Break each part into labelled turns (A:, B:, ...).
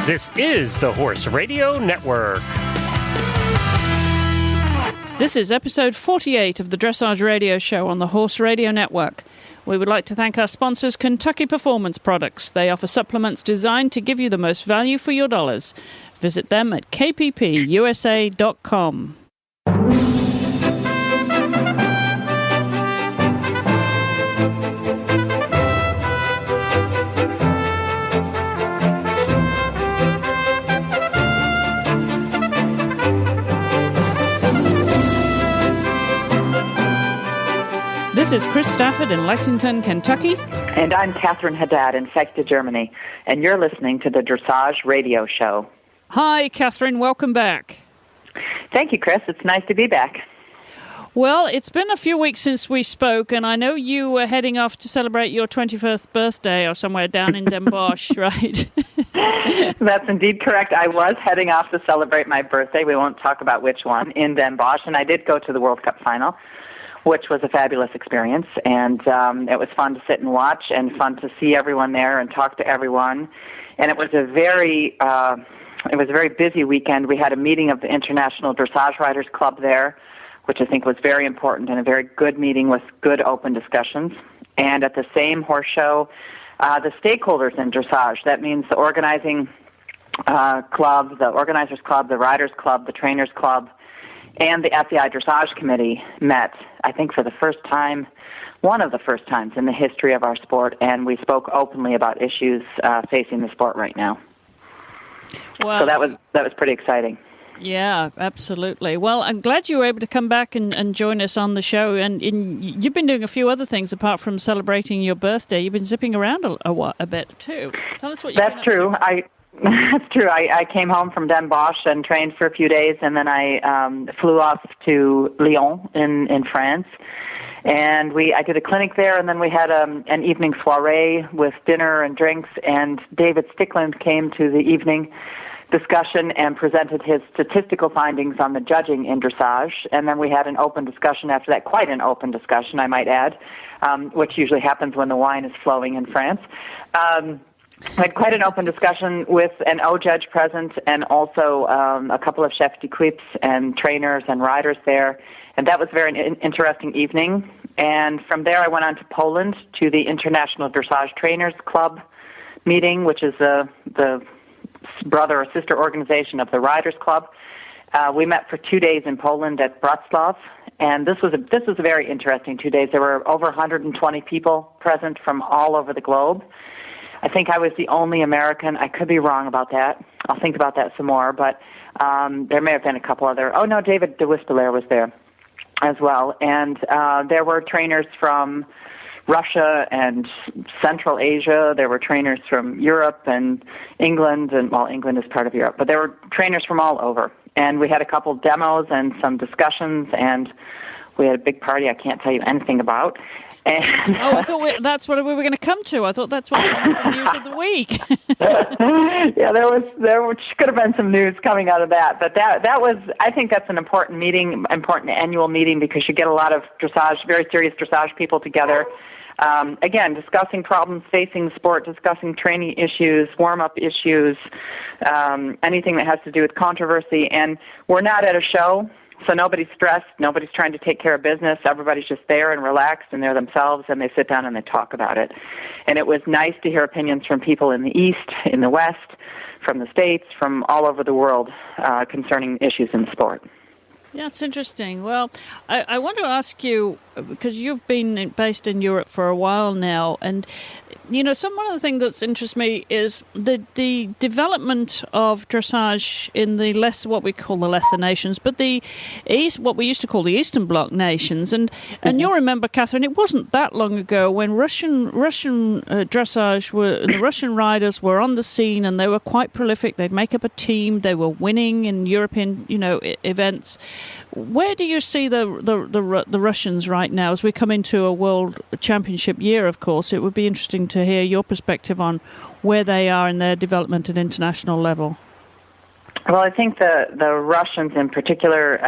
A: This is the Horse Radio Network.
B: This is episode 48 of the Dressage Radio Show on the Horse Radio Network. We would like to thank our sponsors, Kentucky Performance Products. They offer supplements designed to give you the most value for your dollars. Visit them at kppusa.com. This is Chris Stafford in Lexington, Kentucky.
C: And I'm Catherine Haddad in Fechte, Germany. And you're listening to the Dressage Radio Show.
B: Hi, Catherine. Welcome back.
C: Thank you, Chris. It's nice to be back.
B: Well, it's been a few weeks since we spoke, and I know you were heading off to celebrate your 21st birthday or somewhere down in Den Bosch, right?
C: That's indeed correct. I was heading off to celebrate my birthday. We won't talk about which one, in Den Bosch, and I did go to the World Cup final, which was a fabulous experience, and it was fun to sit and watch and fun to see everyone there and talk to everyone. And it was a very busy weekend. We had a meeting of the International Dressage Riders Club there, which I think was very important and a very good meeting with good open discussions. And at the same horse show, the stakeholders in dressage, that means the organizing club, the organizers club, the riders club, the trainers club, and the FEI Dressage Committee met, I think for the first time, one of the first times in the history of our sport, and we spoke openly about issues facing the sport right now.
B: Well,
C: so that was pretty exciting.
B: Yeah, absolutely. Well, I'm glad you were able to come back and join us on the show. And you've been doing a few other things apart from celebrating your birthday. You've been zipping around a bit too. Tell us what you've
C: That's true. That's true. I came home from Den Bosch and trained for a few days, and then I flew off to Lyon in France. And I did a clinic there, and then we had an evening soiree with dinner and drinks, and David Stickland came to the evening discussion and presented his statistical findings on the judging in dressage. And then we had an open discussion after that, quite an open discussion, I might add, which usually happens when the wine is flowing in France. We had quite an open discussion with an O-judge present and also a couple of chefs d'equipe and trainers and riders there. And that was a very interesting evening. And from there I went on to Poland to the International Dressage Trainers Club meeting, which is the brother or sister organization of the Riders Club. We met for 2 days in Poland at Wrocław. And this was a very interesting 2 days. There were over 120 people present from all over the globe. I think I was the only American. I could be wrong about that. I'll think about that some more. But there may have been a couple other. Oh, no, David de Wispelaar was there as well. And there were trainers from Russia and Central Asia. There were trainers from Europe and England. And, well, England is part of Europe. But there were trainers from all over. And we had a couple demos and some discussions. And we had a big party I can't tell you anything about.
B: I thought that's what we were going to come to. I thought that's what was the news of the week.
C: Yeah, there could have been some news coming out of that, but that was, I think that's an important meeting, important annual meeting, because you get a lot of dressage, very serious dressage people together. Again, discussing problems facing the sport, discussing training issues, warm-up issues, anything that has to do with controversy. And we're not at a show. So nobody's stressed, nobody's trying to take care of business, everybody's just there and relaxed and they're themselves and they sit down and they talk about it. And it was nice to hear opinions from people in the East, in the West, from the States, from all over the world concerning issues in sport.
B: Yeah, it's interesting. Well, I want to ask you, because you've been based in Europe for a while now, and you know, one of the things that interests me is the development of dressage in the what we call the lesser nations, but what we used to call the Eastern Bloc nations. And you'll remember, Catherine, it wasn't that long ago when Russian dressage the Russian riders were on the scene, and they were quite prolific. They'd make up a team. They were winning in European, events. Where do you see the Russians right now as we come into a World Championship year? Of course, it would be interesting to hear your perspective on where they are in their development at international level.
C: Well, I think the Russians in particular,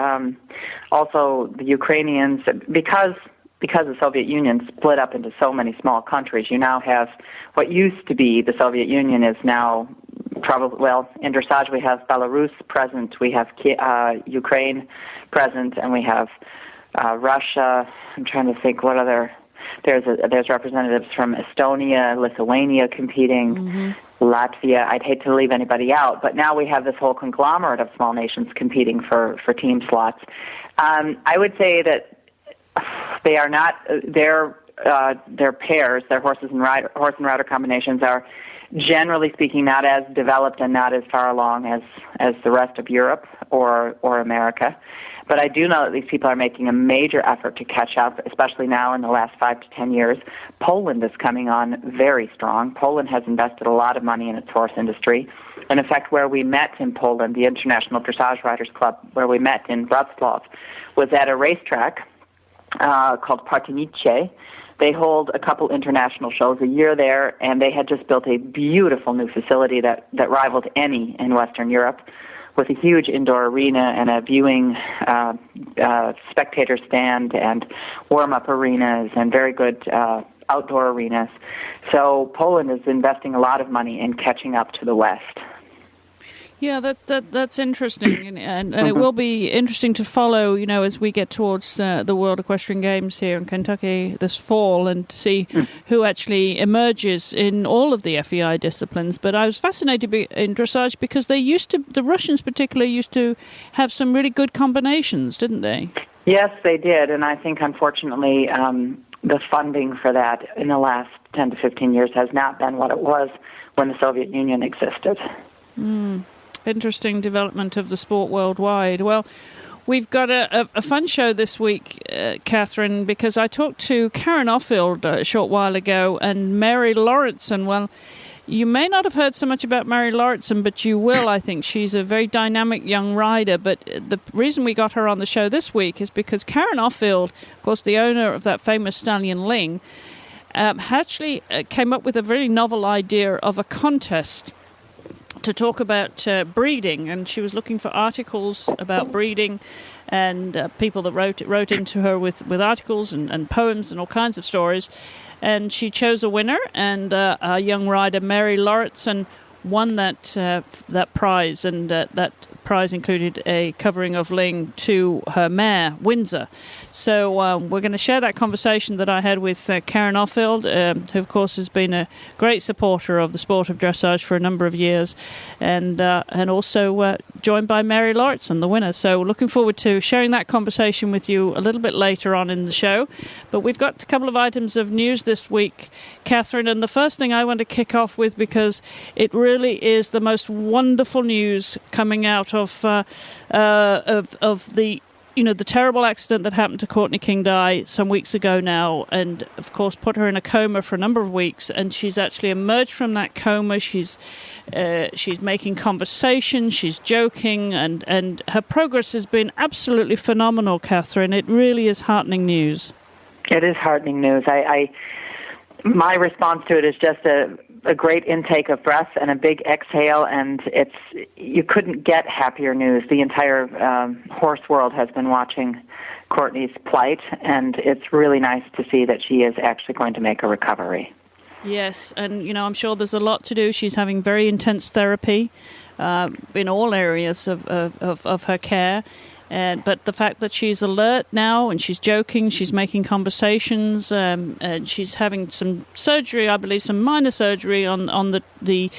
C: also the Ukrainians, because the Soviet Union split up into so many small countries, you now have what used to be the Soviet Union is now in dressage we have Belarus present, we have Ukraine present, and we have Russia. I'm trying to think what other. There's representatives from Estonia, Lithuania competing, Latvia. I'd hate to leave anybody out, but now we have this whole conglomerate of small nations competing for team slots. I would say that they are not their pairs, their horse and rider combinations are generally speaking not as developed and not as far along as the rest of Europe or America. But I do know that these people are making a major effort to catch up, especially now in the last 5 to 10 years. Poland is coming on very strong. Poland has invested a lot of money in its horse industry. And in fact, where we met in Poland, the International Dressage Riders Club, where we met in Wrocław, was at a racetrack called Partenice. They hold a couple international shows a year there, and they had just built a beautiful new facility that rivaled any in Western Europe, with a huge indoor arena and a viewing spectator stand and warm-up arenas and very good outdoor arenas. So Poland is investing a lot of money in catching up to the West.
B: Yeah, that's interesting, and it will be interesting to follow, as we get towards the World Equestrian Games here in Kentucky this fall, and to see who actually emerges in all of the FEI disciplines. But I was fascinated in dressage because the Russians particularly used to have some really good combinations, didn't they?
C: Yes, they did, and I think unfortunately the funding for that in the last 10 to 15 years has not been what it was when the Soviet Union existed.
B: Interesting development of the sport worldwide. Well, we've got a fun show this week, Catherine, because I talked to Karin Offield a short while ago and Mary Lauritsen. Well, you may not have heard so much about Mary Lauritsen, but you will, I think. She's a very dynamic young rider. But the reason we got her on the show this week is because Karin Offield, of course, the owner of that famous stallion Ling, actually came up with a very novel idea of a contest to talk about breeding, and she was looking for articles about breeding, and people that wrote into her with articles and poems and all kinds of stories, and she chose a winner, and our young rider Mary Lauritsen won that prize, and that prize included a covering of Ling to her mare, Windsor. So we're going to share that conversation that I had with Karin Offield, who of course has been a great supporter of the sport of dressage for a number of years, and also joined by Mary Lauritsen, the winner. So looking forward to sharing that conversation with you a little bit later on in the show. But we've got a couple of items of news this week, Catherine, and the first thing I want to kick off with, because it really is the most wonderful news coming out of the the terrible accident that happened to Courtney King-Dye some weeks ago now, and of course put her in a coma for a number of weeks, and she's actually emerged from that coma. She's making conversation, she's joking, and her progress has been absolutely phenomenal, Catherine. It really is heartening news.
C: It is heartening news. My response to it is just a great intake of breath and a big exhale, and you couldn't get happier news. The entire horse world has been watching Courtney's plight, and it's really nice to see that she is actually going to make a recovery.
B: Yes, and I'm sure there's a lot to do. She's having very intense therapy in all areas of her care. But the fact that she's alert now and she's joking, she's making conversations, and she's having some surgery, I believe, some minor surgery on the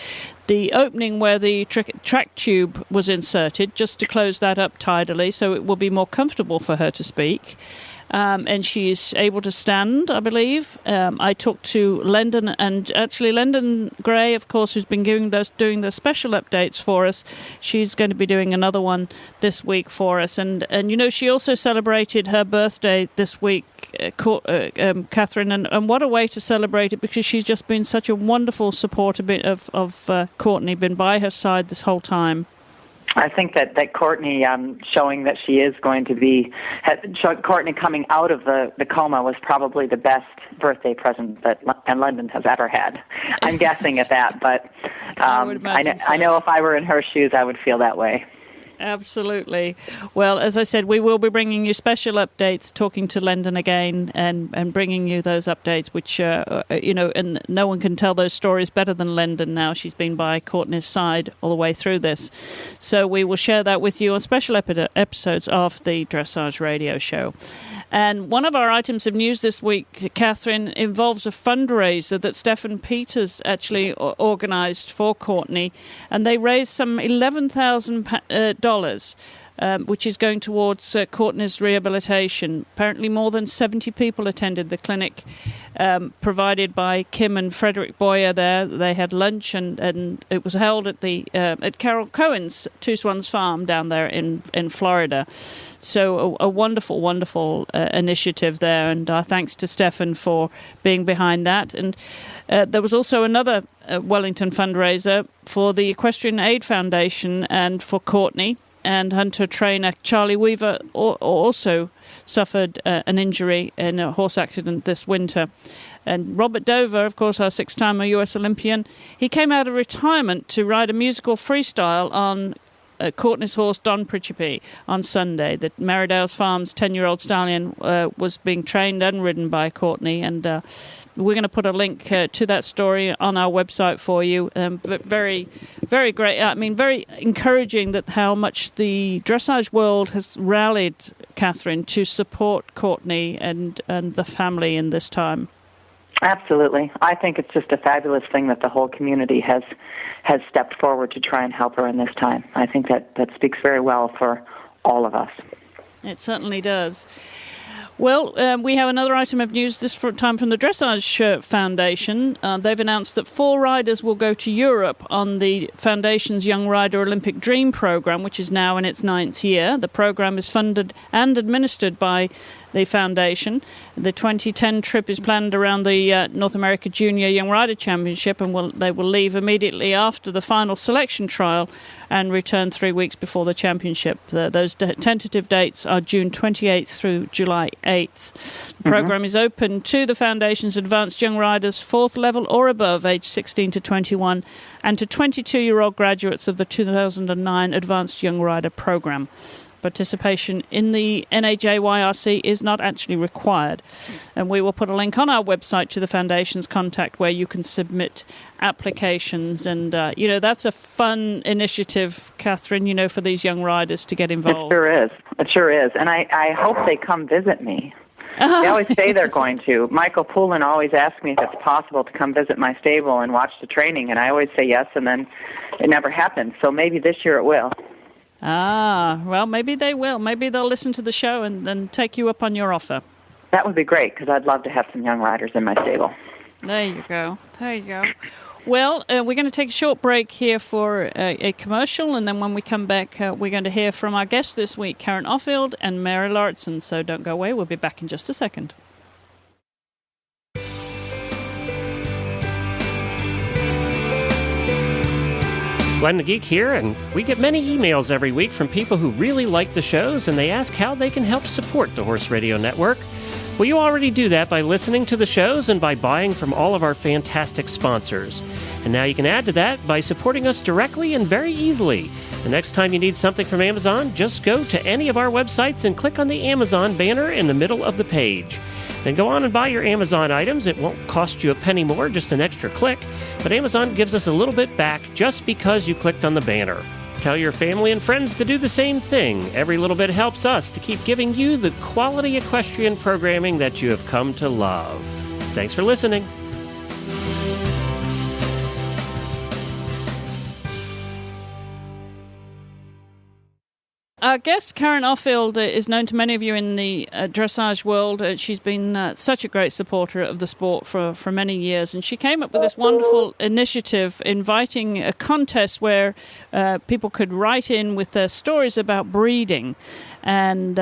B: opening where the track tube was inserted, just to close that up tidily, so it will be more comfortable for her to speak. And she's able to stand, I believe. I talked to Lendon, and actually Lendon Gray, of course, who's been doing the special updates for us. She's going to be doing another one this week for us. And she also celebrated her birthday this week, Catherine, and what a way to celebrate it, because she's just been such a wonderful supporter of Courtney, been by her side this whole time.
C: I think that Courtney showing that she is going to be, Courtney coming out of the coma was probably the best birthday present that London has ever had. I'm guessing at that, but I know if I were in her shoes, I would feel that way.
B: Absolutely. Well, as I said, we will be bringing you special updates, talking to Lendon again and bringing you those updates, which, and no one can tell those stories better than Lendon now. She's been by Courtney's side all the way through this. So we will share that with you on special episodes of the Dressage Radio Show. And one of our items of news this week, Catherine, involves a fundraiser that Stefan Peters actually organised for Courtney, and they raised some $11,000, which is going towards Courtney's rehabilitation. Apparently more than 70 people attended the clinic provided by Kim and Frederick Boyer there. They had lunch, and it was held at the at Carol Cohen's Two Swans Farm down there in Florida. So a wonderful, wonderful initiative there, and our thanks to Stefan for being behind that. And there was also another Wellington fundraiser for the Equestrian Aid Foundation and for Courtney. And hunter trainer Charlie Weaver also suffered an injury in a horse accident this winter. And Robert Dover, of course, our six-time US Olympian, he came out of retirement to ride a musical freestyle on Courtney's horse Don Principe on Sunday. The Merridale's Farms 10-year-old stallion was being trained and ridden by Courtney, and we're going to put a link to that story on our website for you. But very, very great. I mean, very encouraging that how much the dressage world has rallied, Catherine, to support Courtney and the family in this time.
C: Absolutely. I think it's just a fabulous thing that the whole community has stepped forward to try and help her in this time. I think that speaks very well for all of us.
B: It certainly does. Well, we have another item of news this time from the Dressage Foundation. They've announced that 4 riders will go to Europe on the Foundation's Young Rider Olympic Dream program, which is now in its 9th year. The program is funded and administered by the Foundation. The 2010 trip is planned around the North America Junior Young Rider Championship, and they will leave immediately after the final selection trial and return 3 weeks before the championship. Those tentative dates are June 28th through July 8th. The program is open to the Foundation's advanced young riders, 4th level or above, age 16 to 21, and to 22-year-old graduates of the 2009 Advanced Young Rider program. Participation in the NAJYRC is not actually required. And we will put a link on our website to the Foundation's contact where you can submit applications. And, that's a fun initiative, Catherine, for these young riders to get involved.
C: It sure is. It sure is. And I hope they come visit me. They always say they're going to. Michael Poulin always asks me if it's possible to come visit my stable and watch the training, and I always say yes, and then it never happens. So maybe this year it will.
B: Well, maybe they will. Maybe they'll listen to the show and take you up on your offer.
C: That would be great, because I'd love to have some young riders in my stable.
B: There you go. Well, we're going to take a short break here for a commercial, and then when we come back, we're going to hear from our guests this week, Karin Offield and Mary Lauritsen. So don't go away. We'll be back in just a second.
A: Glenn the Geek here, and we get many emails every week from people who really like the shows, and they ask how they can help support the Horse Radio Network. Well, you already do that by listening to the shows and by buying from all of our fantastic sponsors. And now you can add to that by supporting us directly and very easily. The next time you need something from Amazon, just go to any of our websites and click on the Amazon banner in the middle of the page. Then go on and buy your Amazon items. It won't cost you a penny more, just an extra click. But Amazon gives us a little bit back just because you clicked on the banner. Tell your family and friends to do the same thing. Every little bit helps us to keep giving you the quality equestrian programming that you have come to love. Thanks for listening.
B: Our guest, Karin Offield, is known to many of you in the dressage world. She's been such a great supporter of the sport for many years, and she came up with this wonderful initiative inviting a contest where people could write in with their stories about breeding. And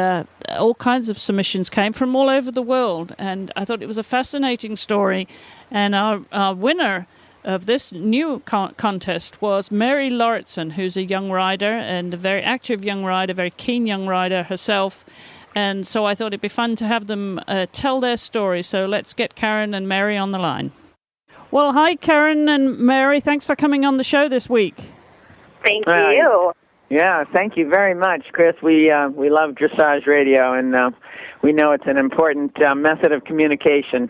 B: all kinds of submissions came from all over the world, and I thought it was a fascinating story. And our winner of this new contest was Mary Lauritsen, who's a young rider and a very active young rider, very keen young rider herself. And so I thought it'd be fun to have them tell their story. So let's get Karin and Mary on the line. Well, hi, Karin and Mary. Thanks for coming on the show this week.
D: Thank you. Yeah, thank you very much, Chris. We love Dressage Radio, and we know it's an important method of communication.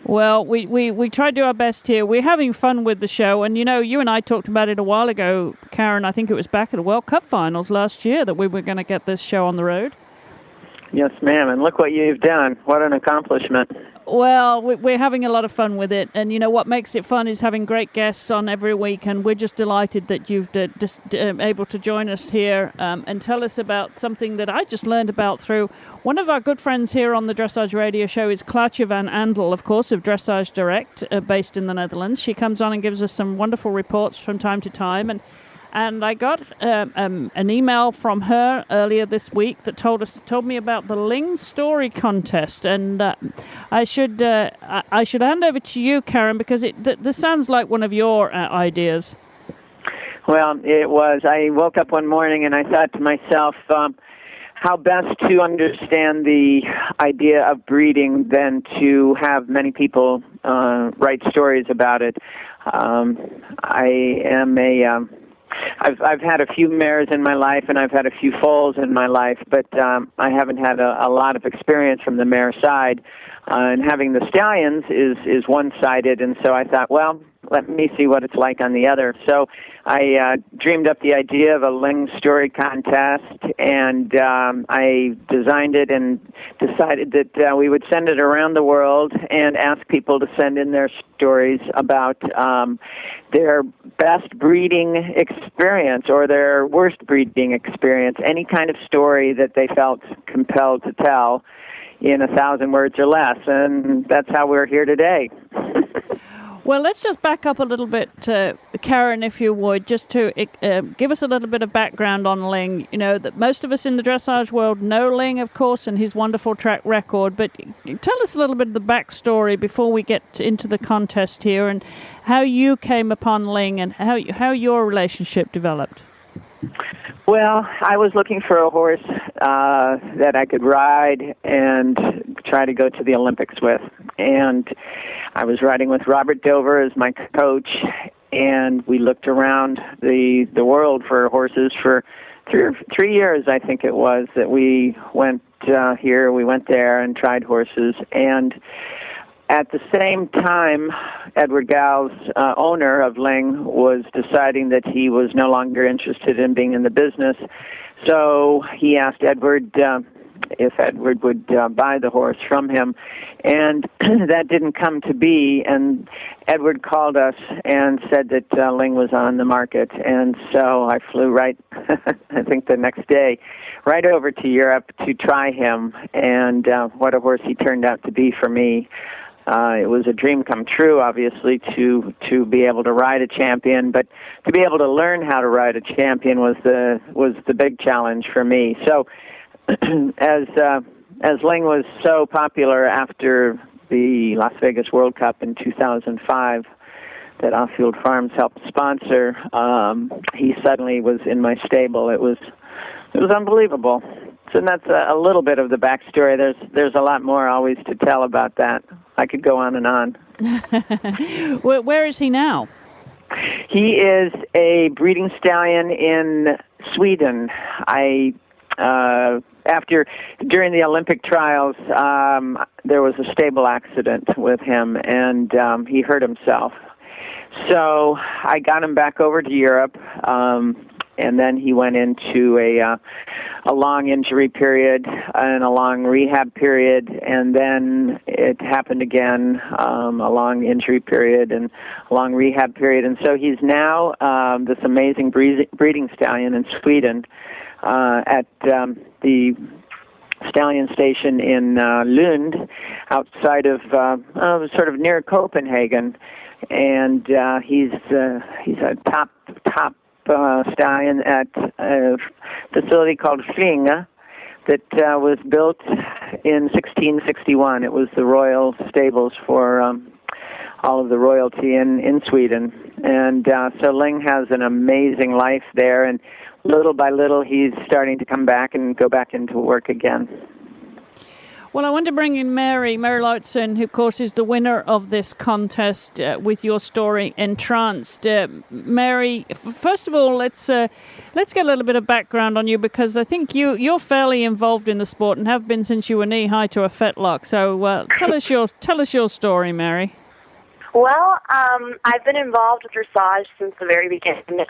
B: Well, we try to do our best here. We're having fun with the show, and you and I talked about it a while ago, Karin. I think it was back at the World Cup finals last year that we were going to get this show on the road.
D: Yes, ma'am, and look what you've done. What an accomplishment.
B: Well, we're having a lot of fun with it, and what makes it fun is having great guests on every week, and we're just delighted that you've able to join us here and tell us about something that I just learned about through one of our good friends here on the Dressage Radio Show is Klaatje van Andel, of course, of Dressage Direct, based in the Netherlands. She comes on and gives us some wonderful reports from time to time, and I got an email from her earlier this week that told me about the Ling Story Contest, and I should hand over to you, Karin, because this sounds like one of your ideas.
D: Well, it was. I woke up one morning and I thought to myself, how best to understand the idea of breeding than to have many people write stories about it. I've had a few mares in my life, and I've had a few foals in my life, but I haven't had a lot of experience from the mare side. And having the stallions is one-sided, and so I thought, well, let me see what it's like on the other. So I dreamed up the idea of a Ling Story Contest, and I designed it and decided that we would send it around the world and ask people to send in their stories about their best breeding experience or their worst breeding experience, any kind of story that they felt compelled to tell in 1,000 words or less, and that's how we're here today.
B: Well, let's just back up a little bit, Karin, if you would, just to give us a little bit of background on Ling. That most of us in the dressage world know Ling, of course, and his wonderful track record, but tell us a little bit of the backstory before we get into the contest here and how you came upon Ling and how your relationship developed.
D: Well, I was looking for a horse that I could ride and try to go to the Olympics with. And I was riding with Robert Dover as my coach, and we looked around the world for horses for 3 years, I think it was, that we went here, we went there, and tried horses. And at the same time, Edward Gall's owner of Ling was deciding that he was no longer interested in being in the business. So he asked Edward if Edward would buy the horse from him. And that didn't come to be. And Edward called us and said that Ling was on the market. And so I flew right, I think the next day, right over to Europe to try him. And what a horse he turned out to be for me. It was a dream come true, obviously, to be able to ride a champion, but to be able to learn how to ride a champion was the big challenge for me. So, as Ling was so popular after the Las Vegas World Cup in 2005, that Offield Farms helped sponsor, he suddenly was in my stable. It was unbelievable. So that's a little bit of the backstory. There's a lot more always to tell about that. I could go on and on.
B: Where is he now?
D: He is a breeding stallion in Sweden. During the Olympic trials, there was a stable accident with him, and he hurt himself. So I got him back over to Europe, and then he went into a long injury period and a long rehab period, and then it happened again, a long injury period and a long rehab period. And so he's now this amazing breeding stallion in Sweden at the stallion station in Lund, outside of sort of near Copenhagen. And he's a top stallion at a facility called Flinga that was built in 1661. It was the royal stables for all of the royalty in Sweden. And so Ling has an amazing life there, and little by little he's starting to come back and go back into work again.
B: Well, I want to bring in Mary Lauritsen, who, of course, is the winner of this contest with your story, Entranced. Mary, first of all, let's get a little bit of background on you, because I think you're fairly involved in the sport and have been since you were knee-high to a fetlock. So tell us your story, Mary.
E: Well, I've been involved with dressage since the very beginning.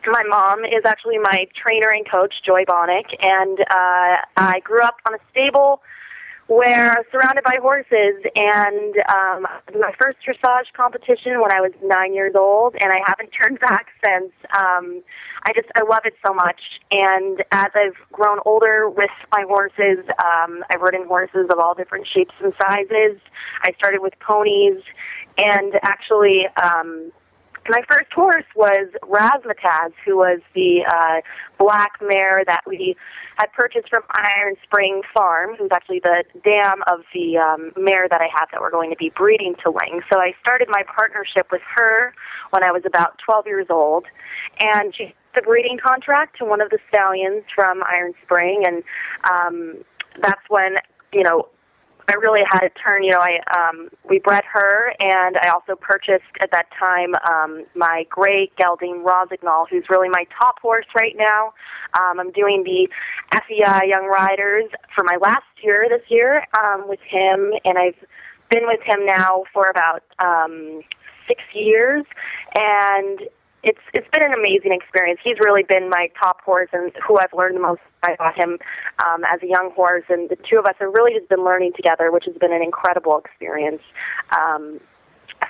E: My mom is actually my trainer and coach, Joy Bonnick, and I grew up on a stable where I was surrounded by horses, and my first dressage competition when I was 9 years old, and I haven't turned back since. I love it so much, and as I've grown older with my horses, I've ridden horses of all different shapes and sizes. I started with ponies, and actually my first horse was Razzmatazz, who was the black mare that we had purchased from Iron Spring Farm, who's actually the dam of the mare that I have that we're going to be breeding to Ling. So I started my partnership with her when I was about 12 years old, and she the breeding contract to one of the stallions from Iron Spring, and that's when, I really had to turn, we bred her, and I also purchased at that time my gray gelding Rosignol, who's really my top horse right now. I'm doing the FEI Young Riders for my last year this year with him, and I've been with him now for about 6 years, and it's been an amazing experience. He's really been my top horse and who I've learned the most. I got him as a young horse, and the two of us have really just been learning together, which has been an incredible experience.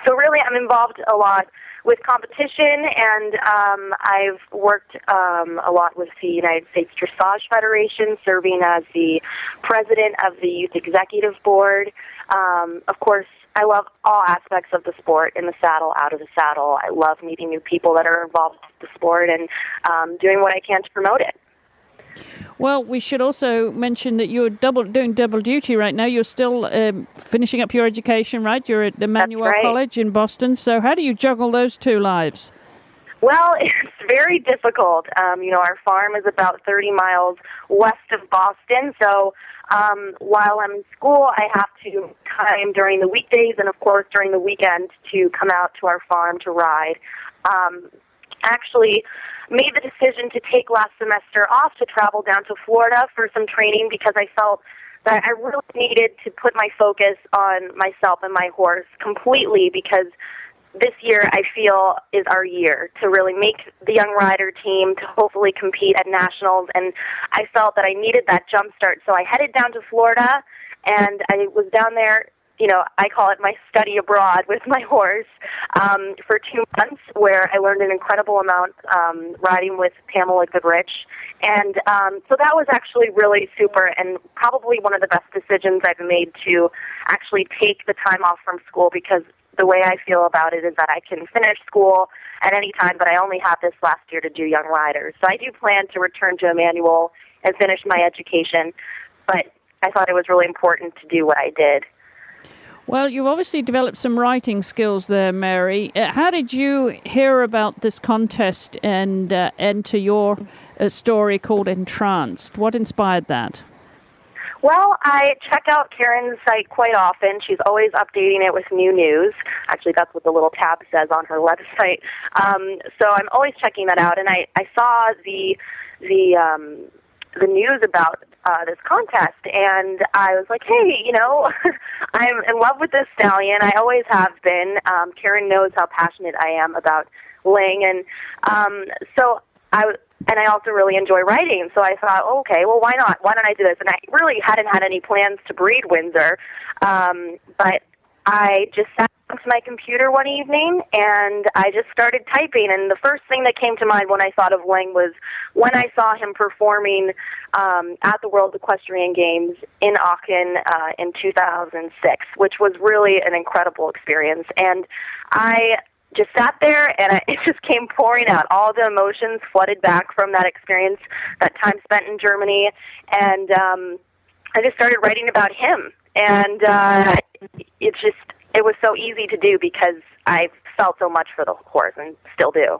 E: So really, I'm involved a lot with competition, and I've worked a lot with the United States Dressage Federation, serving as the president of the Youth Executive Board. Of course, I love all aspects of the sport, in the saddle, out of the saddle. I love meeting new people that are involved with the sport and doing what I can to promote it.
B: Well, we should also mention that you're doing double duty right now. You're still finishing up your education, right? You're at Emmanuel College in Boston. So how do you juggle those two lives?
E: Well, it's very difficult. Our farm is about 30 miles west of Boston, so while I'm in school, I have to time during the weekdays and, of course, during the weekend to come out to our farm to ride. Actually made the decision to take last semester off to travel down to Florida for some training because I felt that I really needed to put my focus on myself and my horse completely, because this year I feel is our year to really make the young rider team to hopefully compete at nationals, and I felt that I needed that jump start. So I headed down to Florida, and I was down there, I call it my study abroad with my horse for 2 months, where I learned an incredible amount riding with Pamela Goodrich. And so that was actually really super, and probably one of the best decisions I've made to actually take the time off from school, because the way I feel about it is that I can finish school at any time, but I only have this last year to do Young Riders. So I do plan to return to Emmanuel and finish my education, but I thought it was really important to do what I did.
B: Well, you've obviously developed some writing skills there, Mary. How did you hear about this contest and enter your story called Entranced? What inspired that?
E: Well, I check out Karin's site quite often. She's always updating it with new news. Actually, that's what the little tab says on her website. So I'm always checking that out, and I saw the news about this contest, and I was like, hey, I'm in love with this stallion. I always have been. Karin knows how passionate I am about Ling, and so I also really enjoy writing, so I thought, okay, well, why not? Why don't I do this? And I really hadn't had any plans to breed Windsor, but I just sat down to my computer one evening, and I just started typing, and the first thing that came to mind when I thought of Ling was when I saw him performing at the World Equestrian Games in Aachen in 2006, which was really an incredible experience. And I just sat there, and it just came pouring out. All the emotions flooded back from that experience, that time spent in Germany, and I just started writing about him. And it was so easy to do because I felt so much for the horse and still do.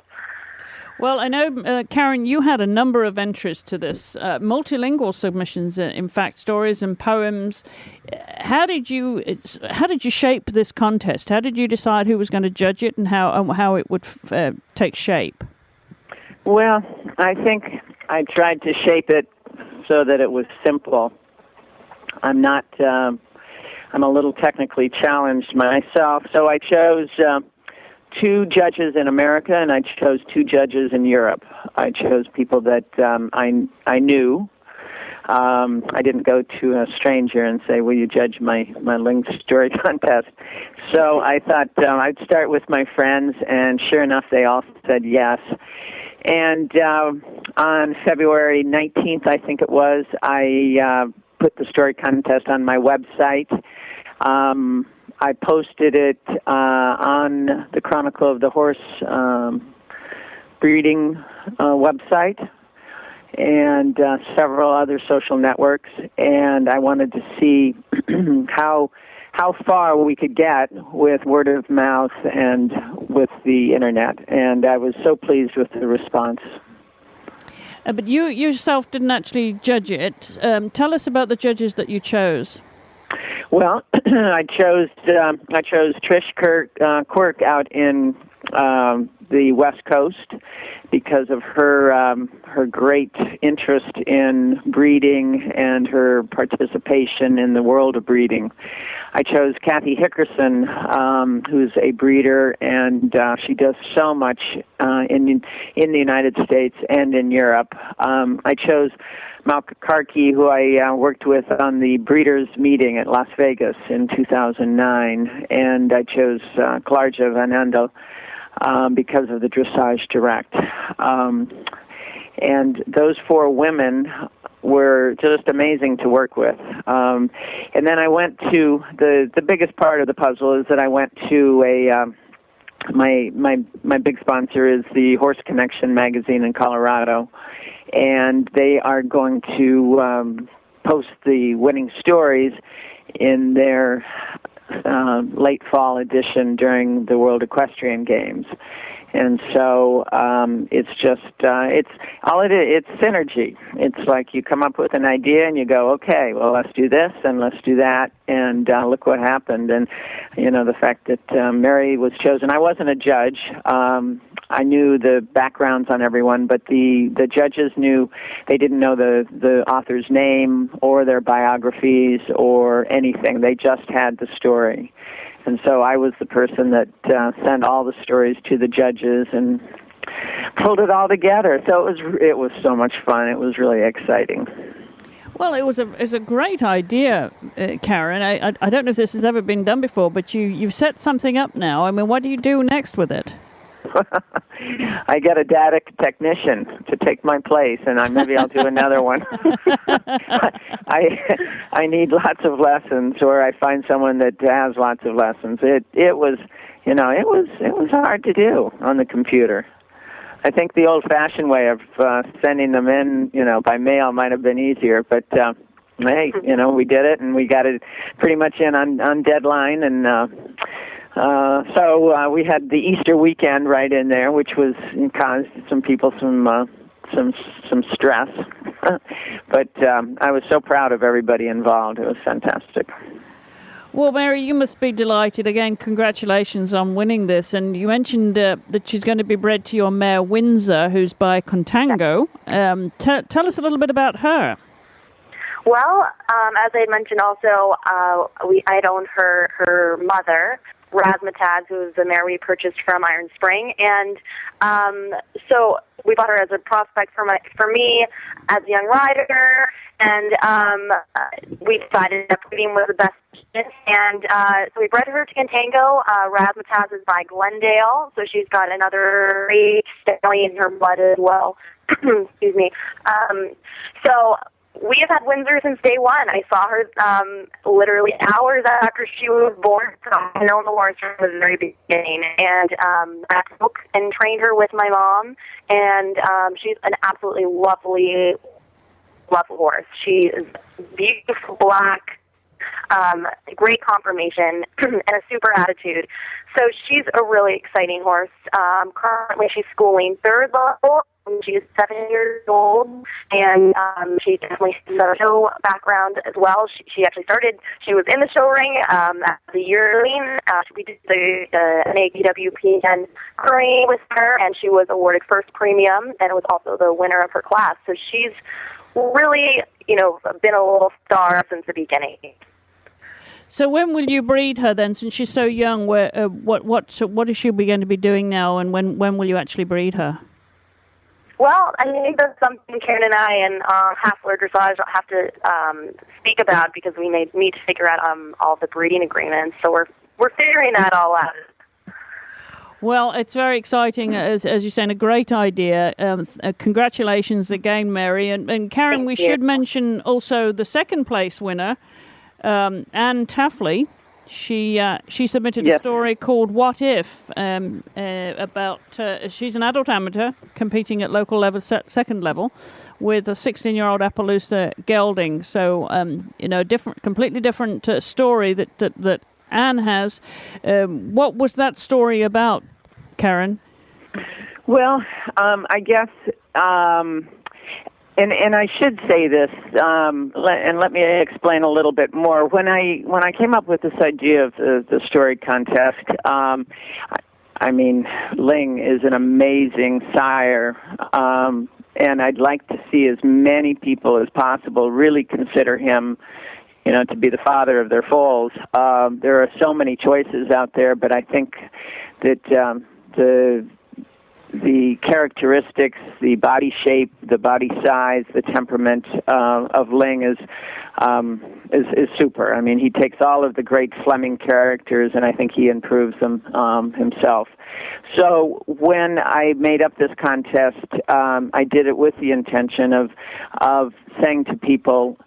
B: Well, I know, Karin, you had a number of entries to this, multilingual submissions, in fact, stories and poems. How did you shape this contest? How did you decide who was going to judge it and how it would take shape?
D: Well, I think I tried to shape it so that it was simple. I'm a little technically challenged myself, so I chose 2 judges in America, and I chose 2 judges in Europe. I chose people that I knew. I didn't go to a stranger and say, will you judge my Ling story contest? So I thought I'd start with my friends, and sure enough, they all said yes. And on February 19th, I think it was, I put the story contest on my website. I posted it on the Chronicle of the Horse breeding website and several other social networks, and I wanted to see how far we could get with word of mouth and with the internet, and I was so pleased with the response.
B: But you yourself didn't actually judge it. Tell us about the judges that you chose.
D: Well, I chose Trish Quirk out in the West Coast because of her great interest in breeding and her participation in the world of breeding. I chose Kathy Hickerson, who's a breeder, and she does so much in the United States and in Europe. I chose Malka Karki, who I worked with on the breeders' meeting at Las Vegas in 2009, and I chose Clarja Van Endel because of the Dressage Direct. And those 4 women were just amazing to work with. And then I went to the biggest part of the puzzle is that I went to my big sponsor is the Horse Connection magazine in Colorado, and they are going to post the winning stories in their late fall edition during the World Equestrian Games. And so it's just it's synergy. It's like you come up with an idea and you go, okay, well, let's do this and let's do that, and look what happened. And the fact that Mary was chosen. I wasn't a judge. I knew the backgrounds on everyone, but the judges knew. They didn't know the author's name or their biographies or anything. They just had the story. And so I was the person that sent all the stories to the judges and pulled it all together. So it was so much fun. It was really exciting.
B: Well, it was a great idea, Karin. I don't know if this has ever been done before, but you've set something up now. I mean, what do you do next with it?
D: I get a data technician to take my place, and maybe I'll do another one. I need lots of lessons, or I find someone that has lots of lessons. It was hard to do on the computer. I think the old-fashioned way of sending them in, by mail might have been easier, but hey, we did it, and we got it pretty much in on deadline, and so we had the Easter weekend right in there, which caused some people some stress. But I was so proud of everybody involved. It was fantastic.
B: Well, Mary, you must be delighted. Again, congratulations on winning this. And you mentioned that she's going to be bred to your mare, Windsor, who's by Contango. Tell us a little bit about her.
E: Well, as I mentioned also, I'd owned her mother, Razzmatazz, who was the mare we purchased from Iron Spring, and so we bought her as a prospect for me as a young rider, and we decided that breeding was the best option, and so we bred her to Contango. Razzmatazz is by Glendale, so she's got another great stallion in her blood as well. Excuse me. So we have had Windsor since day one. I saw her literally hours after she was born. So I've known the horse from the very beginning. And I took and trained her with my mom. And she's an absolutely lovely horse. She is beautiful black, great conformation, and a super attitude. So she's a really exciting horse. Currently, she's schooling third level. She's 7 years old, and she definitely has a show background as well. She actually started, she was in the show ring at the yearling. We did the NABWPN Karin with her, and she was awarded first premium, and was also the winner of her class. So she's really, been a little star since the beginning.
B: So when will you breed her then, since she's so young? What is she going to be doing now, and when will you actually breed her?
E: Well, I think that's something Karin and I and Hassler Dressage have to speak about, because we need to figure out all the breeding agreements. So we're figuring that all out.
B: Well, it's very exciting, as you're saying, a great idea. Congratulations again, Mary. And Karin,
E: Thank
B: we
E: you.
B: should mention also the second place winner, Anne Taffley. She submitted a story called "What If" about she's an adult amateur competing at local level, second level, with a 16-year-old Appaloosa gelding. So completely different story that Anne has. What was that story about, Karin?
D: Well, I guess. And I should say this, and let me explain a little bit more. When I came up with this idea of the story contest, I mean, Ling is an amazing sire, and I'd like to see as many people as possible really consider him, to be the father of their foals. There are so many choices out there, but I think that the characteristics, the body shape, the body size, the temperament of Ling is super. I mean, he takes all of the great Fleming characters, and I think he improves them himself. So when I made up this contest, I did it with the intention of saying to people,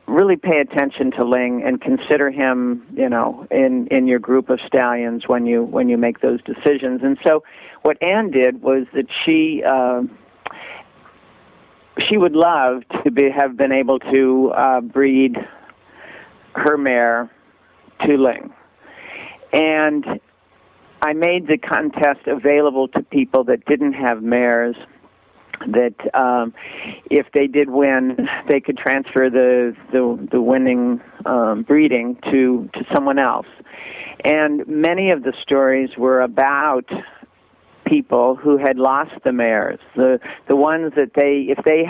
D: really pay attention to Ling and consider him, in your group of stallions when you make those decisions. And so, what Anne did was that she would love to have been able to breed her mare to Ling, and I made the contest available to people that didn't have mares, that if they did win, they could transfer the winning breeding to someone else. And many of the stories were about people who had lost the mares, the ones that if they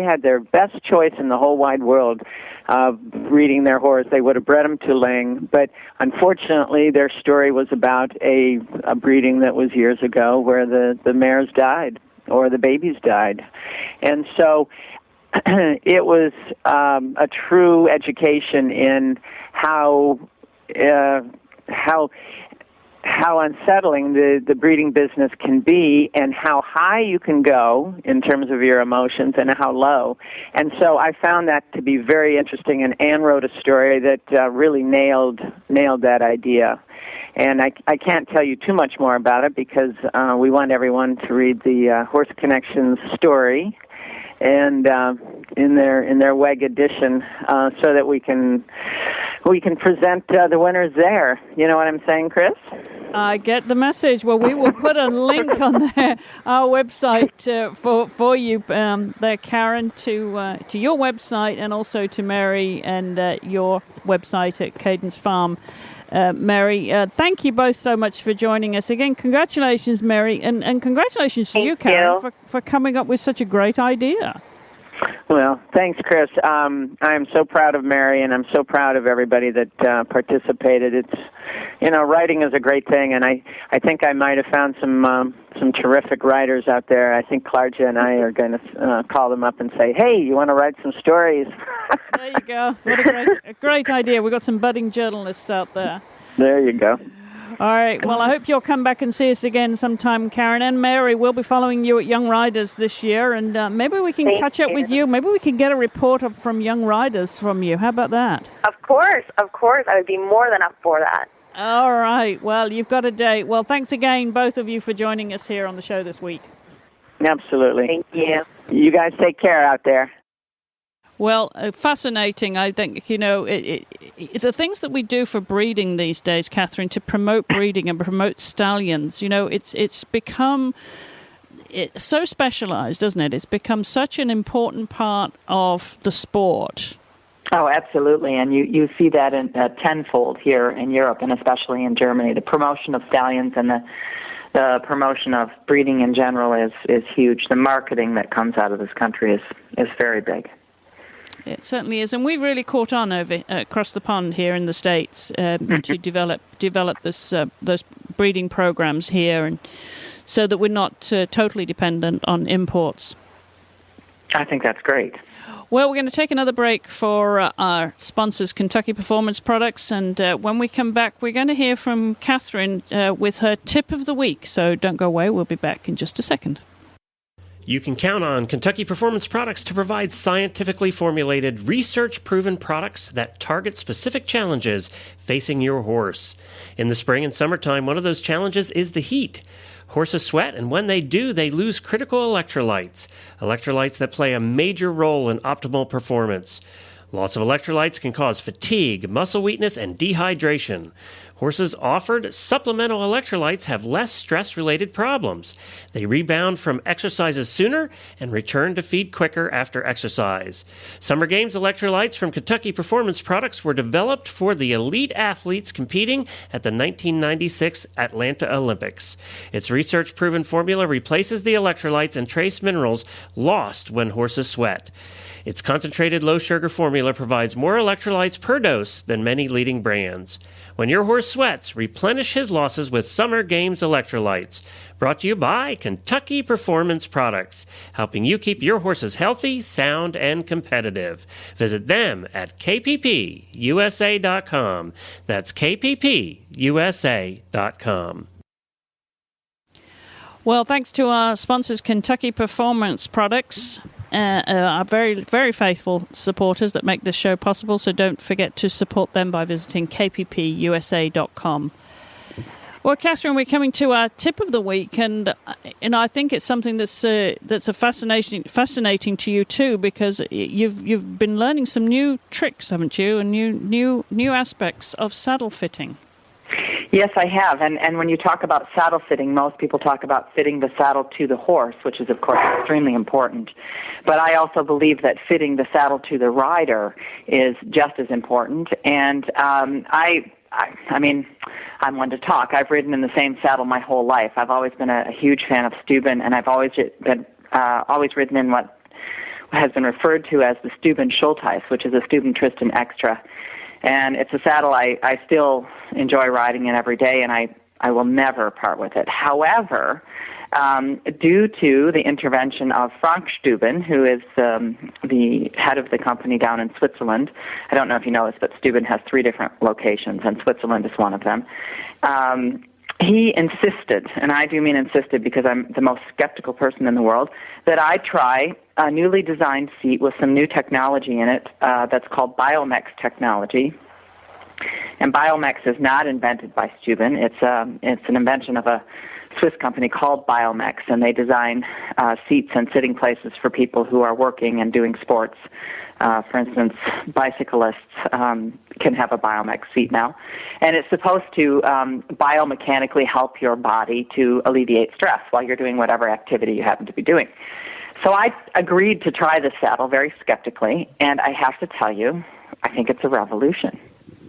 D: had their best choice in the whole wide world of breeding their horse, they would have bred them to Ling. But unfortunately, their story was about a breeding that was years ago where the mares died, or the babies died. And so it was a true education in how unsettling the breeding business can be, and how high you can go in terms of your emotions and how low. And so I found that to be very interesting, and Anne wrote a story that really nailed that idea. And I can't tell you too much more about it, because we want everyone to read the Horse Connections story, and in their WEG edition, so that we can present the winners there. You know what I'm saying, Chris?
B: I get the message. Well, we will put a link on our website for you there, Karin, to your website, and also to Mary and your website at Cadence Farm. Mary, thank you both so much for joining us. Again, congratulations, Mary, and congratulations to you, Karin, for coming up with such a great idea.
D: Well, thanks, Chris. I am so proud of Mary, and I'm so proud of everybody that participated. It's, writing is a great thing, and I think I might have found some terrific writers out there. I think Clarja and I are going to call them up and say, hey, you want to write some stories?
B: There you go. What a great idea. We've got some budding journalists out there.
D: There you go.
B: All right. Well, I hope you'll come back and see us again sometime, Karin. And Mary, we'll be following you at Young Riders this year, and maybe we can catch up with you. Maybe we can get a report from Young Riders from you. How about that?
E: Of course. I would be more than up for that.
B: All right. Well, you've got a date. Well, thanks again, both of you, for joining us here on the show this week.
D: Absolutely.
E: Thank you.
D: You guys take care out there.
B: Well, fascinating. I think, the things that we do for breeding these days, Catherine, to promote breeding and promote stallions, it's become so specialized, doesn't it? It's become such an important part of the sport.
C: Oh, absolutely. And you see that in tenfold here in Europe and especially in Germany. The promotion of stallions and the promotion of breeding in general is huge. The marketing that comes out of this country is very big.
B: It certainly is, and we've really caught on over across the pond here in the States to develop those breeding programs here, and so that we're not totally dependent on imports.
C: I think that's great.
B: Well, we're going to take another break for our sponsors, Kentucky Performance Products, and when we come back, we're going to hear from Catherine with her tip of the week. So don't go away. We'll be back in just a second.
A: You can count on Kentucky Performance Products to provide scientifically formulated, research-proven products that target specific challenges facing your horse. In the spring and summertime, one of those challenges is the heat. Horses sweat, and when they do, they lose critical electrolytes that play a major role in optimal performance. Loss of electrolytes can cause fatigue, muscle weakness, and dehydration. Horses offered supplemental electrolytes have less stress-related problems. They rebound from exercises sooner and return to feed quicker after exercise. Summer Games electrolytes from Kentucky Performance Products were developed for the elite athletes competing at the 1996 Atlanta Olympics. Its research-proven formula replaces the electrolytes and trace minerals lost when horses sweat. Its concentrated low-sugar formula provides more electrolytes per dose than many leading brands. When your horse sweats, replenish his losses with Summer Games electrolytes. Brought to you by Kentucky Performance Products, helping you keep your horses healthy, sound, and competitive. Visit them at kppusa.com. That's kppusa.com.
B: Well, thanks to our sponsors, Kentucky Performance Products, are very, very faithful supporters that make this show possible, so don't forget to support them by visiting kppusa.com. Well, Catherine, we're coming to our tip of the week, and I think it's something that's a fascinating to you too, because you've been learning some new tricks, haven't you, and new aspects of saddle fitting.
C: Yes, I have. And when you talk about saddle fitting, most people talk about fitting the saddle to the horse, which is, of course, extremely important. But I also believe that fitting the saddle to the rider is just as important. And I mean, I'm one to talk. I've ridden in the same saddle my whole life. I've always been a huge fan of Steuben, and I've always ridden in what has been referred to as the Steuben Schultheiss, which is a Steuben Tristan Extra. And it's a saddle I still enjoy riding in every day, and I will never part with it. However, due to the intervention of Frank Steuben, who is the head of the company down in Switzerland, I don't know if you know this, but Steuben has 3 different locations, and Switzerland is one of them. He insisted, and I do mean insisted because I'm the most skeptical person in the world, that I try a newly designed seat with some new technology in it that's called Biomex technology. And Biomex is not invented by Steuben. It's an invention of a Swiss company called Biomex, and they design seats and sitting places for people who are working and doing sports. For instance, bicyclists can have a Biomex seat now. And it's supposed to biomechanically help your body to alleviate stress while you're doing whatever activity you happen to be doing. So I agreed to try this saddle very skeptically, and I have to tell you, I think it's a revolution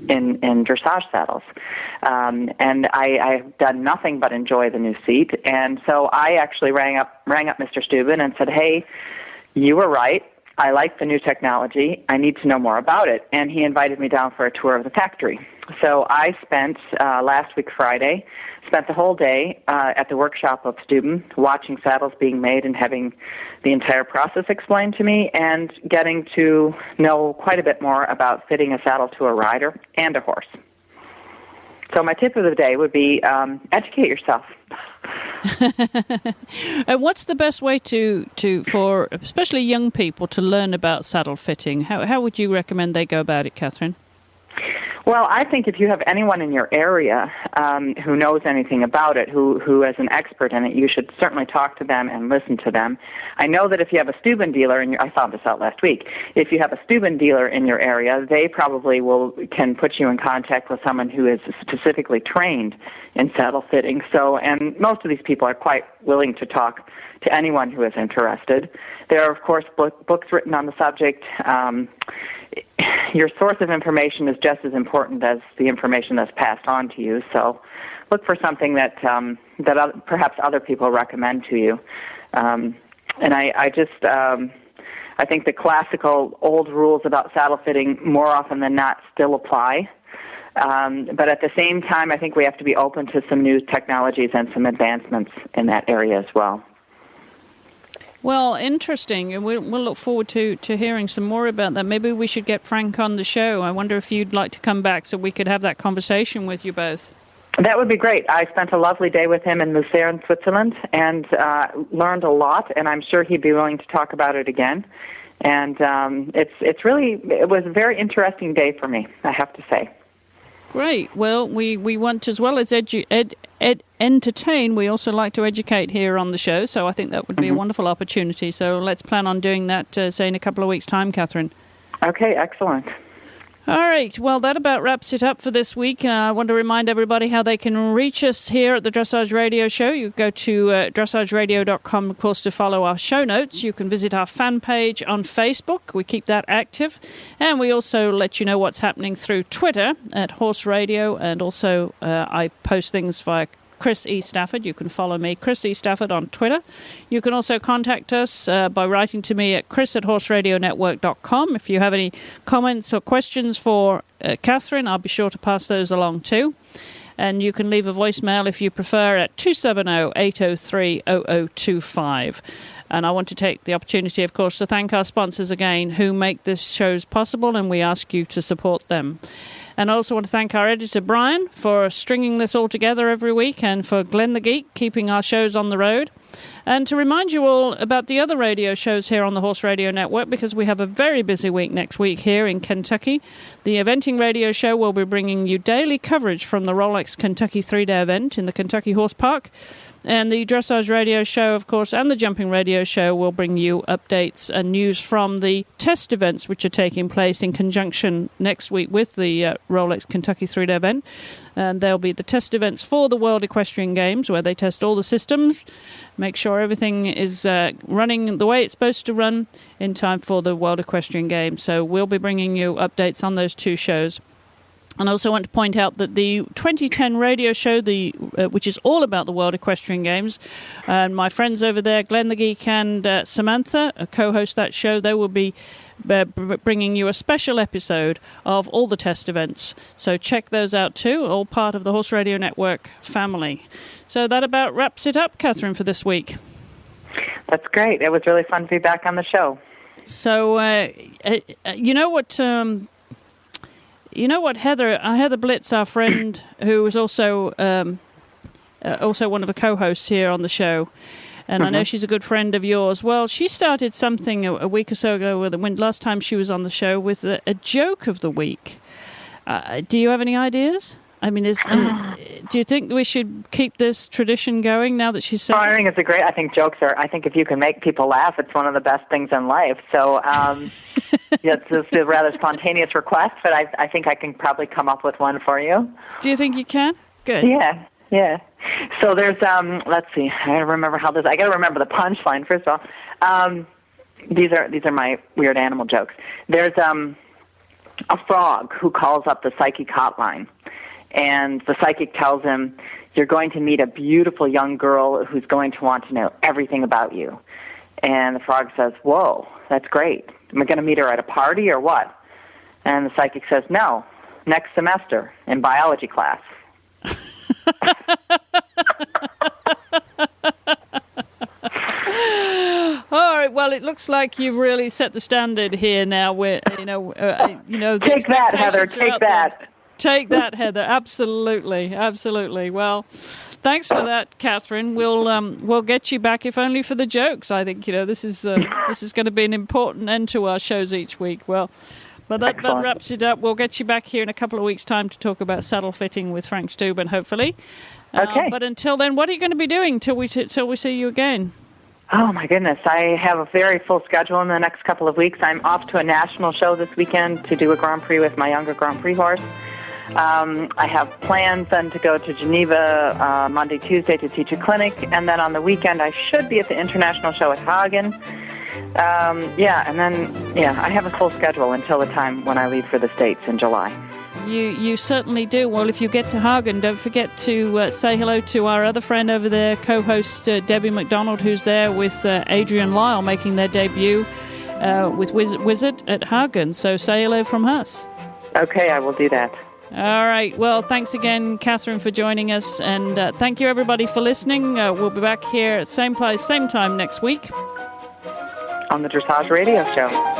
C: in dressage saddles. And I've done nothing but enjoy the new seat. And so I actually rang up Mr. Steuben and said, hey, you were right. I like the new technology. I need to know more about it. And he invited me down for a tour of the factory. So I spent, last week Friday, the whole day at the workshop of Steuben, watching saddles being made and having the entire process explained to me, and getting to know quite a bit more about fitting a saddle to a rider and a horse. So my tip of the day would be educate yourself.
B: And what's the best way for especially young people to learn about saddle fitting? How would you recommend they go about it, Catherine?
C: Well, I think if you have anyone in your area who knows anything about it, who is an expert in it, you should certainly talk to them and listen to them. I know that if you have a Steuben dealer, I found this out last week, if you have a Steuben dealer in your area, they probably can put you in contact with someone who is specifically trained in saddle fitting. So, and most of these people are quite willing to talk to anyone who is interested. There are, of course, books written on the subject. Your source of information is just as important as the information that's passed on to you. So look for something that perhaps other people recommend to you. And I think the classical old rules about saddle fitting more often than not still apply. But at the same time, I think we have to be open to some new technologies and some advancements in that area as well.
B: Well, interesting. And we'll look forward to hearing some more about that. Maybe we should get Frank on the show. I wonder if you'd like to come back so we could have that conversation with you both.
C: That would be great. I spent a lovely day with him in Lucerne, Switzerland, and learned a lot, and I'm sure he'd be willing to talk about it again. And it was a very interesting day for me, I have to say.
B: Great. Well, we want, as well as entertain, we also like to educate here on the show, so I think that would be a wonderful opportunity. So let's plan on doing that, say, in a couple of weeks' time, Catherine.
C: Okay, excellent.
B: All right. Well, that about wraps it up for this week. I want to remind everybody how they can reach us here at the Dressage Radio Show. You go to dressageradio.com, of course, to follow our show notes. You can visit our fan page on Facebook. We keep that active. And we also let you know what's happening through Twitter at Horse Radio. And also I post things via Chris E. Stafford. You can follow me, Chris E. Stafford, on Twitter. You can also contact us by writing to me at chris@horseradionetwork.com. If you have any comments or questions for Catherine, I'll be sure to pass those along too. And you can leave a voicemail if you prefer at 270-803-0025. And I want to take the opportunity, of course, to thank our sponsors again who make this shows possible, and we ask you to support them. And I also want to thank our editor, Brian, for stringing this all together every week, and for Glenn the Geek, keeping our shows on the road. And to remind you all about the other radio shows here on the Horse Radio Network, because we have a very busy week next week here in Kentucky. The Eventing Radio Show will be bringing you daily coverage from the Rolex Kentucky 3-day event in the Kentucky Horse Park. And the Dressage Radio Show, of course, and the Jumping Radio Show will bring you updates and news from the test events which are taking place in conjunction next week with the Rolex Kentucky 3-day event. And there'll be the test events for the World Equestrian Games, where they test all the systems, make sure everything is running the way it's supposed to run in time for the World Equestrian Games. So we'll be bringing you updates on those two shows. And I also want to point out that the 2010 radio show, which is all about the World Equestrian Games, and my friends over there, Glenn the Geek and Samantha, co-host that show, they will be bringing you a special episode of all the test events. So check those out too, all part of the Horse Radio Network family. So that about wraps it up, Catherine, for this week.
C: That's great. It was really fun to be back on the show.
B: So, you know what... Heather Blitz, our friend, who is also one of the co-hosts here on the show, and I know she's a good friend of yours. Well, she started something a week or so ago, when last time she was on the show, with a joke of the week. Do you have any ideas? I mean, do you think we should keep this tradition going now that she's said?
C: I think it's I think jokes are, I think if you can make people laugh, it's one of the best things in life. So, it's just a rather spontaneous request, but I think I can probably come up with one for you.
B: Do you think you can? Good.
C: Yeah. So there's, let's see, I got to remember the punchline, first of all. These are my weird animal jokes. There's, a frog who calls up the psychic hotline. And the psychic tells him, you're going to meet a beautiful young girl who's going to want to know everything about you. And the frog says, whoa, that's great. Am I going to meet her at a party or what? And the psychic says, no, next semester in biology class.
B: All right. Well, it looks like you've really set the standard here now. Where
C: take that, Heather. Take that.
B: Take that, Heather. Absolutely. Well, thanks for that, Catherine. We'll get you back, if only for the jokes. I think this is going to be an important end to our shows each week. Well, But that
C: Excellent.
B: wraps it up. We'll get you back here in a couple of weeks' time to talk about saddle fitting with Frank Steuben, hopefully.
C: Okay.
B: But until then, what are you going to be doing till we see you again?
C: Oh, my goodness. I have a very full schedule in the next couple of weeks. I'm off to a national show this weekend to do a Grand Prix with my younger Grand Prix horse. I have plans then to go to Geneva Monday, Tuesday to teach a clinic, and then on the weekend I should be at the international show at Hagen. I have a full schedule until the time when I leave for the States in July.
B: You certainly do. Well, if you get to Hagen, don't forget to say hello to our other friend over there, co-host Debbie McDonald, who's there with Adrian Lyle making their debut with Wizard at Hagen. So say hello from us.
C: Okay, I will do that.
B: All right. Well, thanks again, Catherine, for joining us. And thank you, everybody, for listening. We'll be back here at same place, same time next week
C: On the Dressage Radio Show.